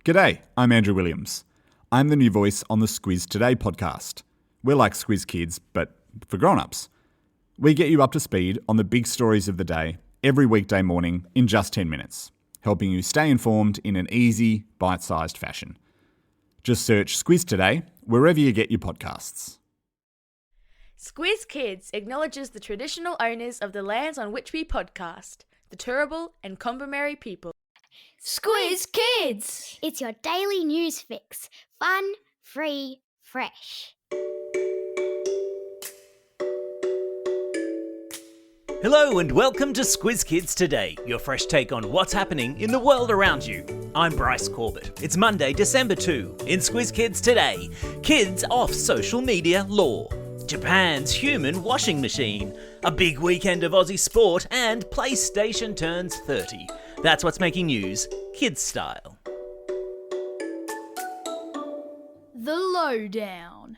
G'day, I'm Andrew Williams. I'm the new voice on the Squiz Today podcast. We're like Squiz Kids, but for grown-ups. We get you up to speed on the big stories of the day every weekday morning in just 10 minutes, helping you stay informed in an easy, bite-sized fashion. Just search Squiz Today wherever you get your podcasts. Squiz Kids acknowledges the traditional owners of the lands on which we podcast, the Turrbal and Kombumerri people. Squiz Kids! It's your daily news fix. Fun, free, fresh. Hello and welcome to Squiz Kids Today, your fresh take on what's happening in the world around you. I'm Bryce Corbett. It's Monday, December 2. In Squiz Kids Today, kids off social media law, Japan's human washing machine, a big weekend of Aussie sport, and PlayStation turns 30. That's what's making news, kids style. The Lowdown.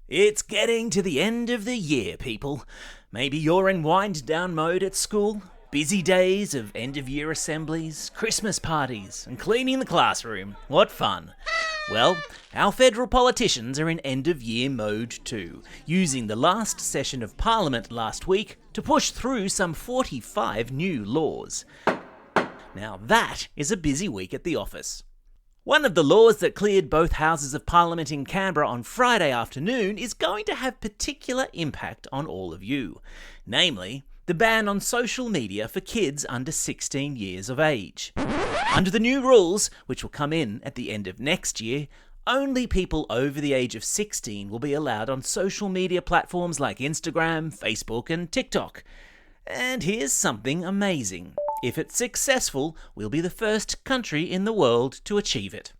It's getting to the end of the year, people. Maybe you're in wind-down mode at school. Busy days of end-of-year assemblies, Christmas parties, and cleaning the classroom. What fun. Well, our federal politicians are in end-of-year mode too, using the last session of Parliament last week to push through some 45 new laws. Now that is a busy week at the office. One of the laws that cleared both houses of Parliament in Canberra on Friday afternoon is going to have particular impact on all of you. Namely, the ban on social media for kids under 16 years of age. Under the new rules, which will come in at the end of next year, only people over the age of 16 will be allowed on social media platforms like Instagram, Facebook and TikTok. And here's something amazing. If it's successful, we'll be the first country in the world to achieve it.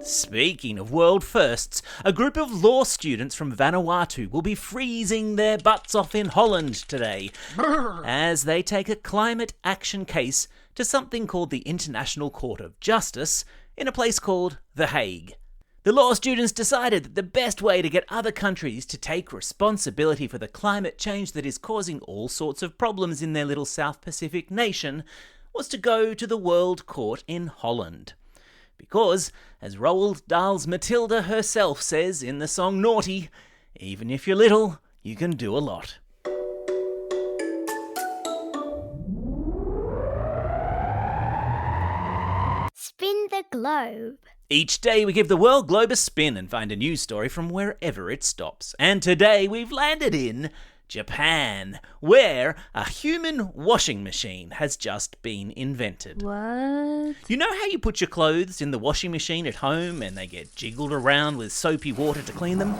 Speaking of world firsts, a group of law students from Vanuatu will be freezing their butts off in Holland today as they take a climate action case to something called the International Court of Justice in a place called The Hague. The law students decided that the best way to get other countries to take responsibility for the climate change that is causing all sorts of problems in their little South Pacific nation was to go to the World Court in Holland. Because, as Roald Dahl's Matilda herself says in the song Naughty, even if you're little, you can do a lot. Spin the globe. Each day we give the world globe a spin and find a news story from wherever it stops. And today we've landed in Japan, where a human washing machine has just been invented. What? You know how you put your clothes in the washing machine at home and they get jiggled around with soapy water to clean them?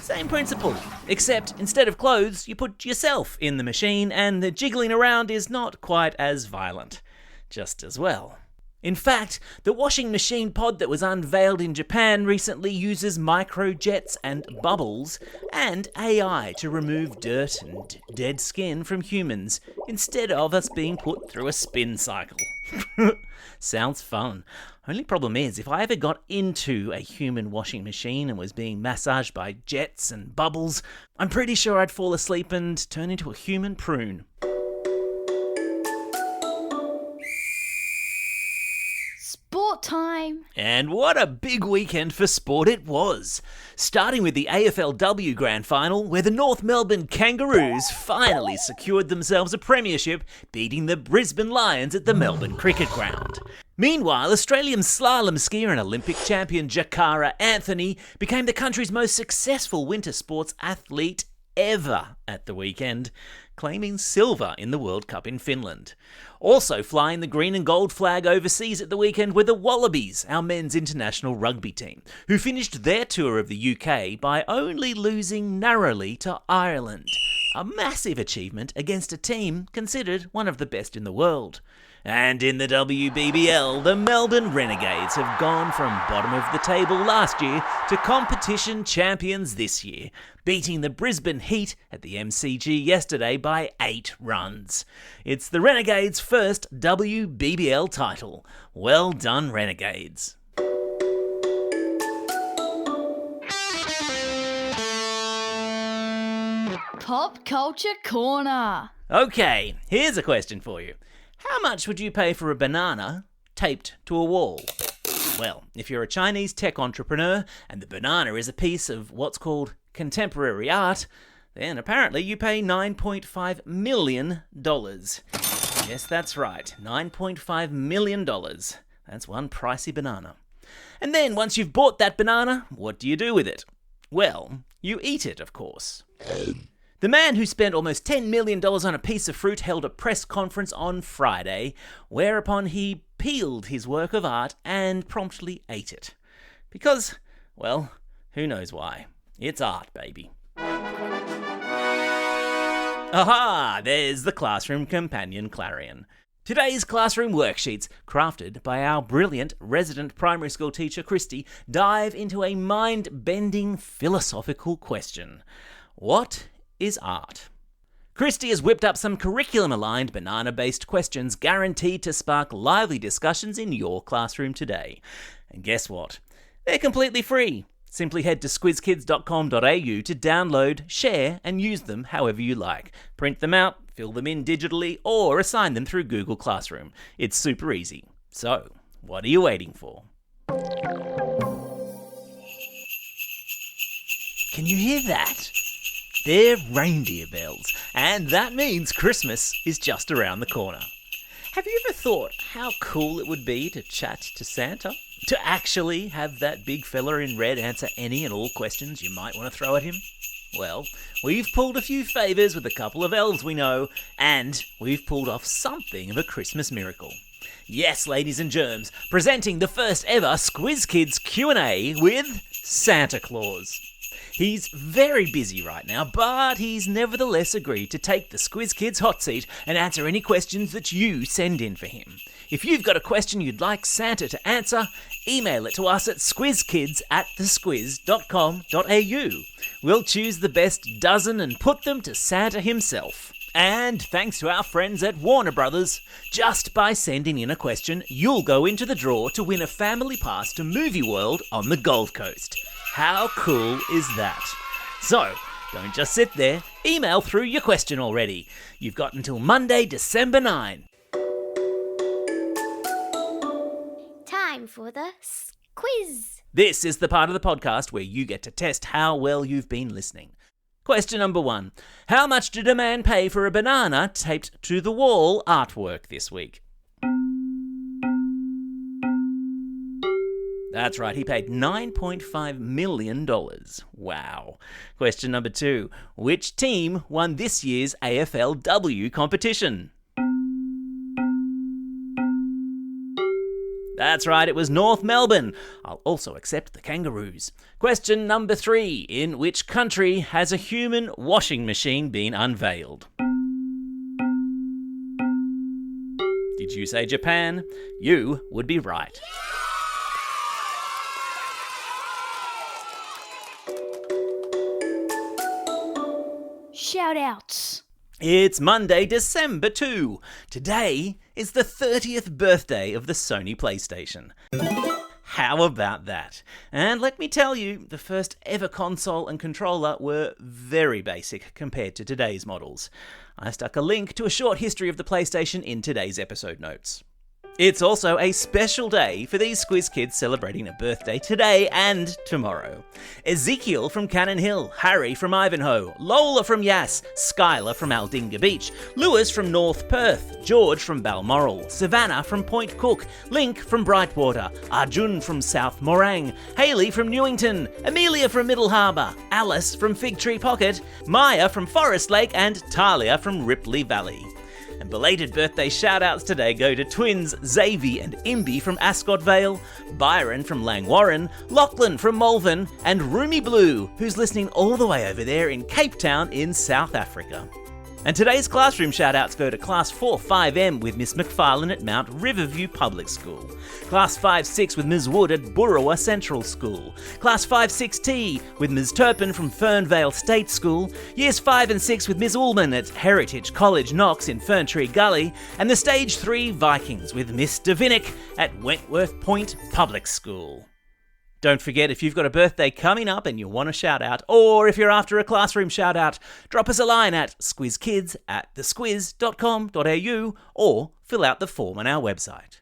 Same principle, except instead of clothes, you put yourself in the machine and the jiggling around is not quite as violent. Just as well. In fact, the washing machine pod that was unveiled in Japan recently uses microjets and bubbles and AI to remove dirt and dead skin from humans instead of us being put through a spin cycle. Sounds fun. Only problem is, if I ever got into a human washing machine and was being massaged by jets and bubbles, I'm pretty sure I'd fall asleep and turn into a human prune. Sport time! And what a big weekend for sport it was. Starting with the AFLW Grand Final, where the North Melbourne Kangaroos finally secured themselves a premiership, beating the Brisbane Lions at the Melbourne Cricket Ground. Meanwhile, Australian slalom skier and Olympic champion Jakara Anthony became the country's most successful winter sports athlete ever at the weekend, claiming silver in the World Cup in Finland. Also flying the green and gold flag overseas at the weekend were the Wallabies, our men's international rugby team, who finished their tour of the UK by only losing narrowly to Ireland. A massive achievement against a team considered one of the best in the world. And in the WBBL, the Melbourne Renegades have gone from bottom of the table last year to competition champions this year, beating the Brisbane Heat at the MCG yesterday by 8 runs. It's the Renegades' first WBBL title. Well done, Renegades. Pop Culture Corner. Okay, here's a question for you. How much would you pay for a banana taped to a wall. Well, if you're a Chinese tech entrepreneur and the banana is a piece of what's called contemporary art, then apparently you pay $9.5 million. Yes, that's right, $9.5 million. That's one pricey banana. And then once you've bought that banana, what do you do with it? Well, you eat it, of course. The man who spent almost $10 million on a piece of fruit held a press conference on Friday, whereupon he peeled his work of art and promptly ate it. Because, well, who knows why? It's art, baby. Aha! There's the classroom companion clarion. Today's classroom worksheets, crafted by our brilliant resident primary school teacher Christy, dive into a mind-bending philosophical question. What is art? Christy has whipped up some curriculum-aligned banana-based questions guaranteed to spark lively discussions in your classroom today. And guess what? They're completely free. Simply head to squizkids.com.au to download, share, and use them however you like. Print them out, fill them in digitally, or assign them through Google Classroom. It's super easy. So, what are you waiting for? Can you hear that? They're reindeer bells, and that means Christmas is just around the corner. Have you ever thought how cool it would be to chat to Santa? To actually have that big fella in red answer any and all questions you might want to throw at him? Well, we've pulled a few favours with a couple of elves we know, and we've pulled off something of a Christmas miracle. Yes, ladies and germs, presenting the first ever Squiz Kids Q&A with Santa Claus. He's very busy right now, but he's nevertheless agreed to take the Squiz Kids hot seat and answer any questions that you send in for him. If you've got a question you'd like Santa to answer, email it to us at squizkids@thesquiz.com.au. We'll choose the best dozen and put them to Santa himself. And thanks to our friends at Warner Brothers, just by sending in a question, you'll go into the draw to win a family pass to Movie World on the Gold Coast. How cool is that? So, don't just sit there, email through your question already. You've got until Monday, December 9. Time for the quiz. This is the part of the podcast where you get to test how well you've been listening. Question number 1. How much did a man pay for a banana taped to the wall artwork this week? That's right, he paid $9.5 million. Wow. Question number 2. Which team won this year's AFLW competition? That's right, it was North Melbourne. I'll also accept the Kangaroos. Question number 3. In which country has a human washing machine been unveiled? Did you say Japan? You would be right. Shout-outs. It's Monday, December 2. Today is the 30th birthday of the Sony PlayStation. How about that? And let me tell you, the first ever console and controller were very basic compared to today's models. I stuck a link to a short history of the PlayStation in today's episode notes. It's also a special day for these Squiz Kids celebrating a birthday today and tomorrow. Ezekiel from Cannon Hill, Harry from Ivanhoe, Lola from Yass, Skylar from Aldinga Beach, Lewis from North Perth, George from Balmoral, Savannah from Point Cook, Link from Brightwater, Arjun from South Morang, Hayley from Newington, Amelia from Middle Harbour, Alice from Fig Tree Pocket, Maya from Forest Lake, and Talia from Ripley Valley. And belated birthday shout-outs today go to twins Xavier and Imbi from Ascot Vale, Byron from Langwarren, Lachlan from Malvern, and Rumi Blue, who's listening all the way over there in Cape Town in South Africa. And today's classroom shout-outs go to Class 4-5M with Miss McFarlane at Mount Riverview Public School, Class 5-6 with Ms Wood at Burrawa Central School, Class 5-6T with Ms Turpin from Fernvale State School, Years 5 and 6 with Ms Ullman at Heritage College Knox in Ferntree Gully, and the Stage 3 Vikings with Miss Davinick at Wentworth Point Public School. Don't forget, if you've got a birthday coming up and you want a shout-out, or if you're after a classroom shout-out, drop us a line at squizkids@thesquiz.com.au or fill out the form on our website.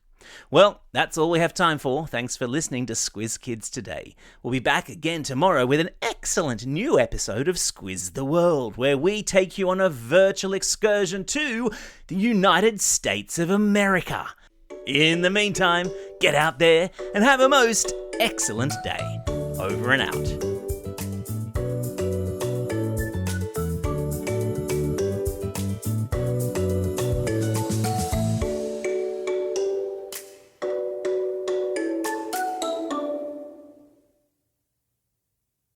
Well, that's all we have time for. Thanks for listening to Squiz Kids today. We'll be back again tomorrow with an excellent new episode of Squiz the World, where we take you on a virtual excursion to the United States of America. In the meantime, get out there and have a most excellent day. Over and out.